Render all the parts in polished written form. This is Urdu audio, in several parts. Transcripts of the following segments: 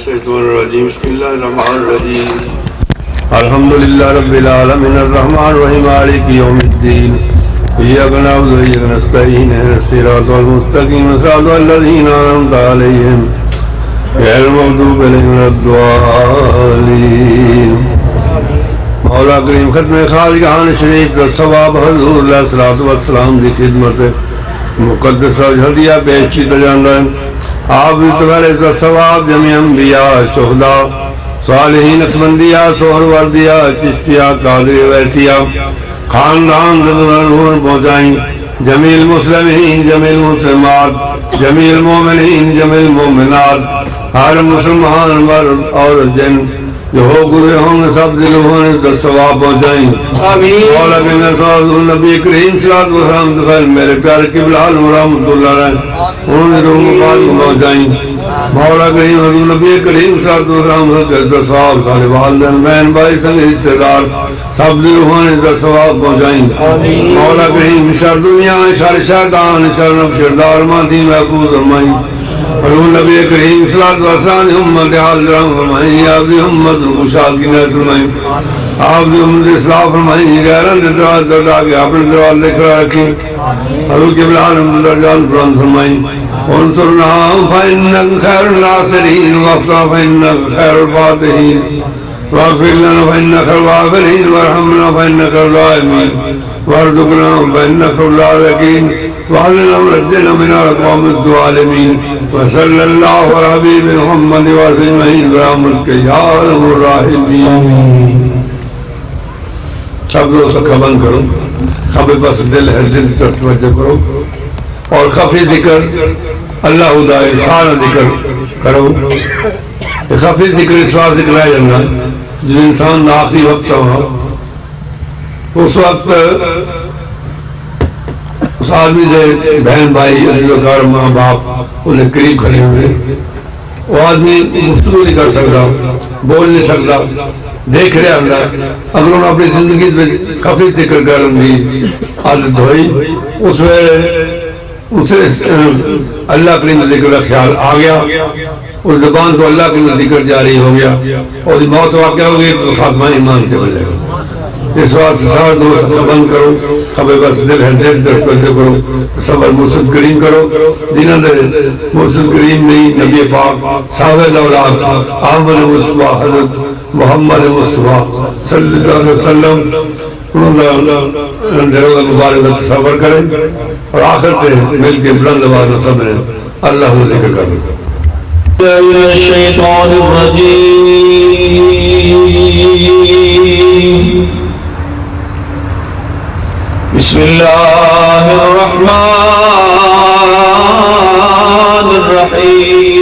الشيطان الرجيم بسم الله الرحمن الرحيم الحمد لله رب العالمين الرحمن الرحيم مالك يوم الدين إياك نعبد وإياك نستعين اهدنا الصراط المستقيم صراط الذين أنعمت عليهم غير المغضوب عليهم ولا الضالين مولا کریم ختم خالقان شریف کا ثواب حضور علیہ الصلوۃ والسلام کی خدمت مقدس ہدیہ پیش کیا جاتا ہے. آپ اتوارے کا ثواب جميع انبیاء شہداء صالحین اقمندیہ سہروردیہ چشتیہ قادری ویسیہ خاندان ضرور پہنچائیں. جمیع المسلمین جمیع المسلمات جمیع المومنین جمیع المومنات ہر مسلمان مرد اور جن جو ہو گزرے ہوں گے سب دلوں نے تو ثواب پہنچائیں. مولا کے نبی کریم صلی اللہ علیہ وسلم میرے پیارے قبلہ رحمۃ اللہ علیہ انہوں نے روح مبارک پہنچائیں. مولا کریم حضور نبی کریم صلی اللہ علیہ وسلم کے ثواب سارے والدین بہن بھائی سنگ رشتے دار سب دلوں نے تو ثواب پہنچائیں. مولا کریم شر دنیا شر شیطان شر نفس شردار ماتی محفوظ فرمائیں. حضور نبی کریم صلی اللہ علیہ وسلم امت حاضرہ فرمائیں. آپ دی امت خوشحال کی نعمت فرمائیں. آپ دی امت اصلاح فرمائیں. غیران دے دروازے لوٹا کے اپنے دروازے لے کر رکھیں. حضور کے بلال درجان قرآن فرمائیں. انصرنا فإنك خير الناصرين واغفر فإنك خير الفاتحين واغفر لنا فإنك خير الغافرين وارحمنا فإنك خير الراحمين وارزقنا فإنك خير الرازقين واهدنا ونجنا من القوم الظالمين وصلى الله على حبيب محمد وعلى اجمعين برحمتك يا ارحم الراحمين. سب لوگ سکھا بند کرو. خبر پاس دل ہے دل طرف توجہ کرو اور خفی ذکر اللہ خدا سارا ذکر کرو. خفی ذکر اس وقت ذکر ہے جانا جو انسان آخری وقت ہو اس وقت اس آدمی سے بہن بھائی عزیزوکار ماں باپ انہیں قریب کھڑے ہوئے. وہ آدمی گفتگو نہیں کر سکتا بول نہیں سکتا دیکھ رہے اندر. اگر انہوں اپنی زندگی میں خفی ذکر کرن دی عادت ہوئی اس ویلے اسے اللہ کریم ذکر کا خیال آ گیا. اس زبان کو اللہ کریم ذکر جاری ہو گیا اور موت واقع ہو گئی تو خاتمہ ایمان کے بن جائے گا. اس واسطے سارا دوست بند کرو. خبر بس دل ہے دل درد کرو. صبر مرشد کریم کرو. جنہوں نے مرشد کریم نہیں نبی پاک صاحب اولاد احمد مصطفیٰ حضرت محمد مصطفیٰ صلی اللہ علیہ وسلم مبارک صبر کریں اور آخر سے مل کے بلند آواز میں صبریں. اللہ کو ذکر کریں. الشیطان الرجیم بسم اللہ الرحمن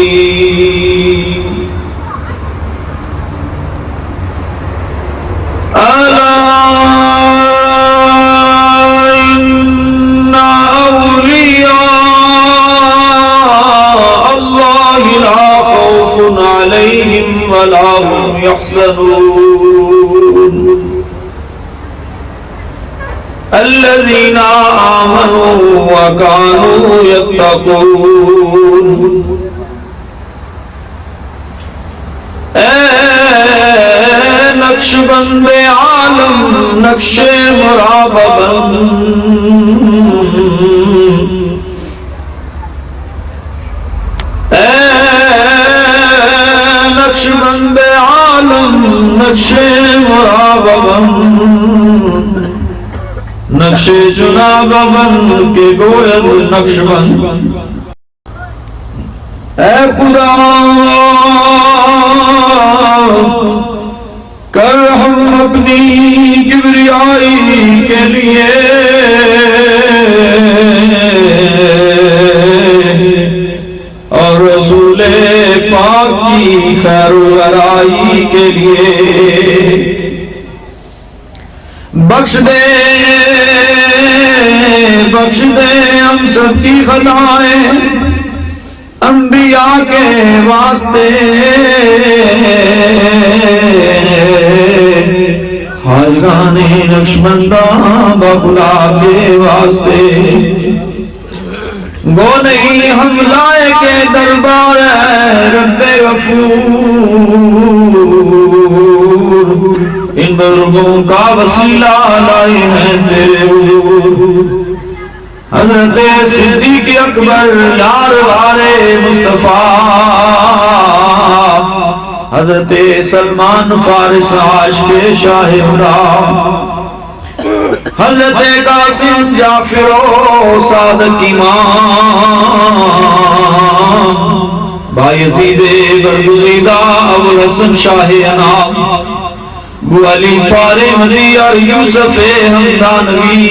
الرحیم. الا ان اولیاء اللہ لا خوف علیہم ولا هم يحزنون الذين آمنوا وكانوا يتقون. اے نقش بند عالم نقش مراببن اے نقش بند عالم نقش مراببن نقش جناب بند کے گوید نقش بند. اے خدا کر ہم اپنی کبریائی کے لیے اور رسول پاک کی خیر ورائی کے لیے بخش دے ہم سب کی خطائیں انبیاء کے واسطے خواجگان نقشبندہ بخدا کے واسطے. گو نہیں ہم لائے کے دربار رب غفور، ان بزرگوں کا وسیلہ لائے ہیں تیرے حضور۔ حضرت صدیق اکبر یار وارے مصطفیٰ، حضرت سلمان فارس عاشق شاہ ہدا، حضرت قاسم جعفر و صادق امام، بایزید برگزیدہ ابو حسن شاہ انام، بو علی فارمدی اور یوسف ہمدانوی،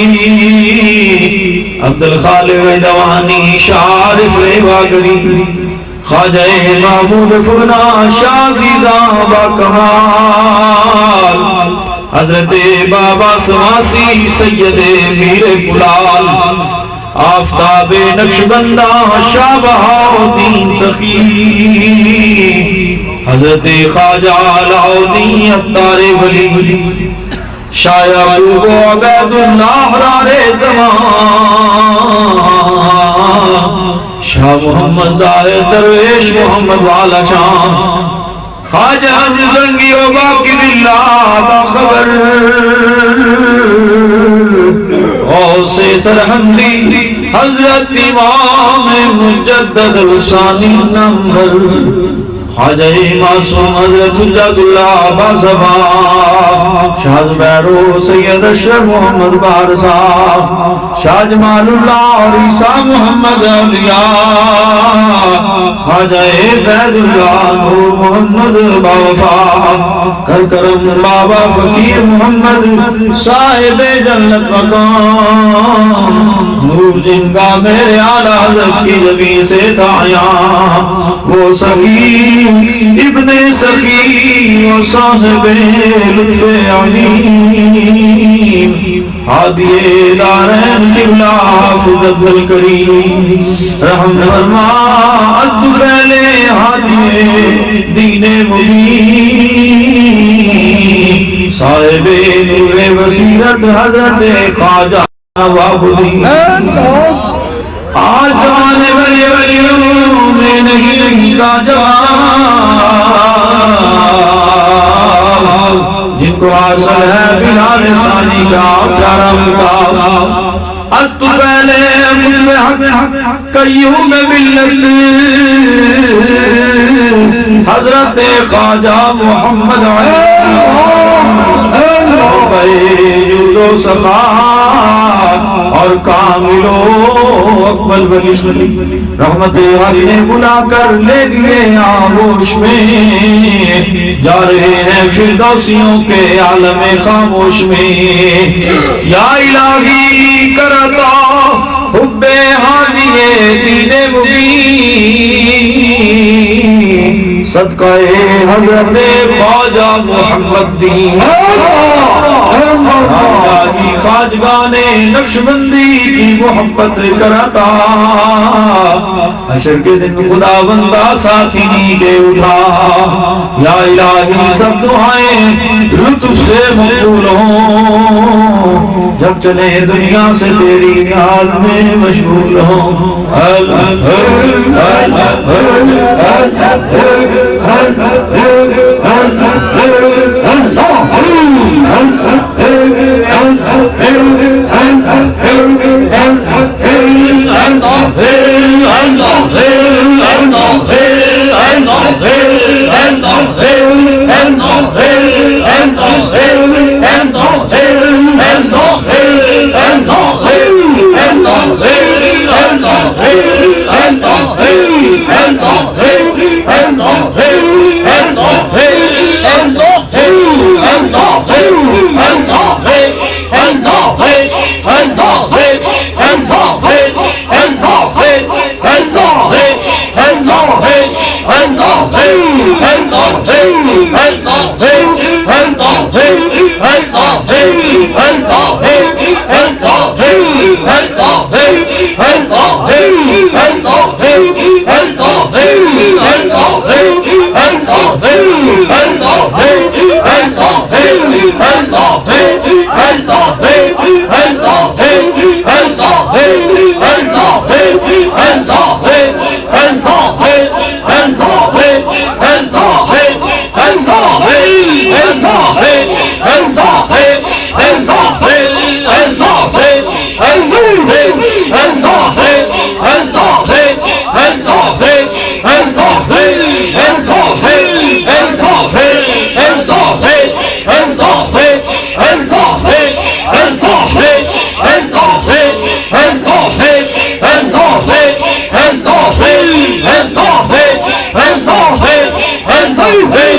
عبدالخالق دوانی شارف ریواگری، خواجہ محمود فرنا شاہ زیزاں با کمال، حضرت بابا سواسی سید میر کلال، آفتاب نقشبندہ شاہ بہاؤدین سخی، حضرت خواجہ علاؤدین عطار ولی، شاہ یعقوب عبید اللہ حرار زمان، شاہ محمد زاہد درویش محمد والا شام، خواجہ زنگی و باقر اللہ باخبر، غوث سرحندی حضرت امام مجدد ثانی نمبر، خواجہ معصوم حضرت حجت اللہ بازبا، شاہ زبیرو سید اشرف محمد بارسا، شاہ جمال اللہ اور عیسیٰ محمد اولیاء، خواجہ فیض اللہ نور محمد باوفا، کر کرم بابا فقیر محمد صاحب جنت مقام، نور جن کا میرے اعلیٰ حضرت کی جبی سے تھا یہاں، وہ سخی ابن سخی و صاحب لطف علیم، ہادی دارین قبلہ حافظ عبدالکریم، رحم فرما از طفیل ہادی دین مبین، صاحب نور بصیرت حضرت خواجہ وابدی، آج زمانے بڑے ولیوں میں نہیں کا جواب، جن کو حاصل ہے بلال ثانی کا پیارا مقام، از تو پہلے مجھ حق قیوم ملت حضرت خواجہ محمد علی جود و سخا اور کاملو اکمل ولی، رحمت علی نے بلا کر لے گئے آغوش میں، جا رہے ہیں فردوسیوں کے عالم خاموش میں، یا الہی کرتا حب حالی دین مبین، صدقہ حضرت خواجہ محمد دین، خواجگان نقشبندی کی محبت کرتا، حشر کے دن خدا بندہ ساتھی کے اٹھا، یا الہی سب دعائیں لطف سے مقبول ہوں، جب چلے دنیا سے تیری نیاز میں مشغول ہوں، Hey!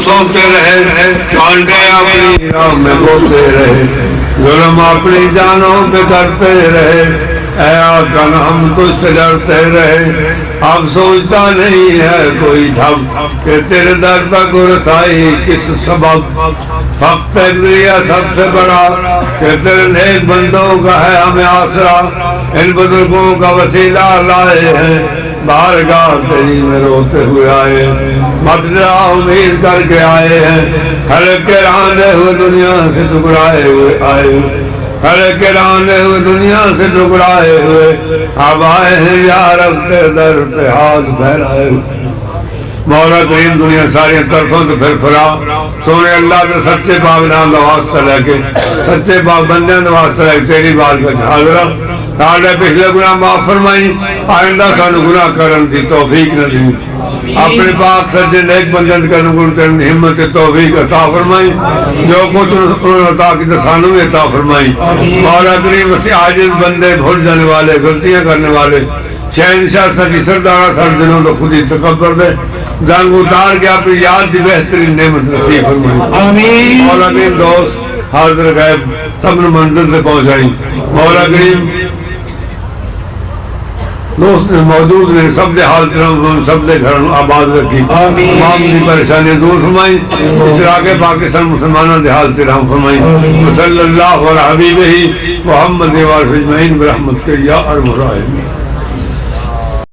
سوتے رہے کانٹے اپنی راہ میں بوتے رہے ظلم اپنی جانوں پہ کرتے رہے اے آقا ہم تجھ سے ڈرتے رہے اب سوچتا نہیں ہے کوئی ڈھب کہ تیرے در تک رسائی کس سبب فقط دیا سب سے بڑا کہ تیرے نیک بندوں کا ہے ہمیں آسرا ان بزرگوں کا وسیلہ لائے ہیں بارگاہ تیری میں روتے ہوئے آئے مدرہ امید کر کے آئے ہیں ہر کرانے ہوئے دنیا سے ٹکرائے ہوئے آئے ہر کرانے ہوئے دنیا سے ٹکرائے ہوئے اب آئے ہیں یا رب کے در پہ ہاتھ پھیلائے ہوئے مولا کریم دنیا ساری طرفوں سے پھر پھرا سونے اللہ کے سچے پاک نام واسطہ لے کے سچے پاک بندے واسطہ لے کے تیری بات کا حاضرہ سارے پچھلے گناہ معاف فرمائی آئندہ سانو گناہ کرن دی توفیق نہ دی اپنے پاک سجے نیک بندے کرن کو تیری ہمت توفیق عطا فرمائی جو کچھ انہوں عطا کی سانو بھی عطا فرمائی مولا کریم عاجز بندے بھول جانے والے غلطیاں کرنے والے شہنشاہ سچی سردارہ سر دنوں تو خود ہی تکبر دے زنگ اتار کے اپنی یاد دی بہترین نعمت نصیب فرمائی آمین مولا کریم دوست حاضر غیب سب نے منزل سے پہنچائی مولا کریم دوست نے موجود نے سب دے حال سب دے گھر آباد رکھی تمام کی پریشانیاں دور فرمائی اس علاقے پاکستان مسلمانوں دے حال سے رحم فرمائی صلی اللہ علیہ حبیبہ محمد و اجمعین برحمتک یا ارحم الراحمین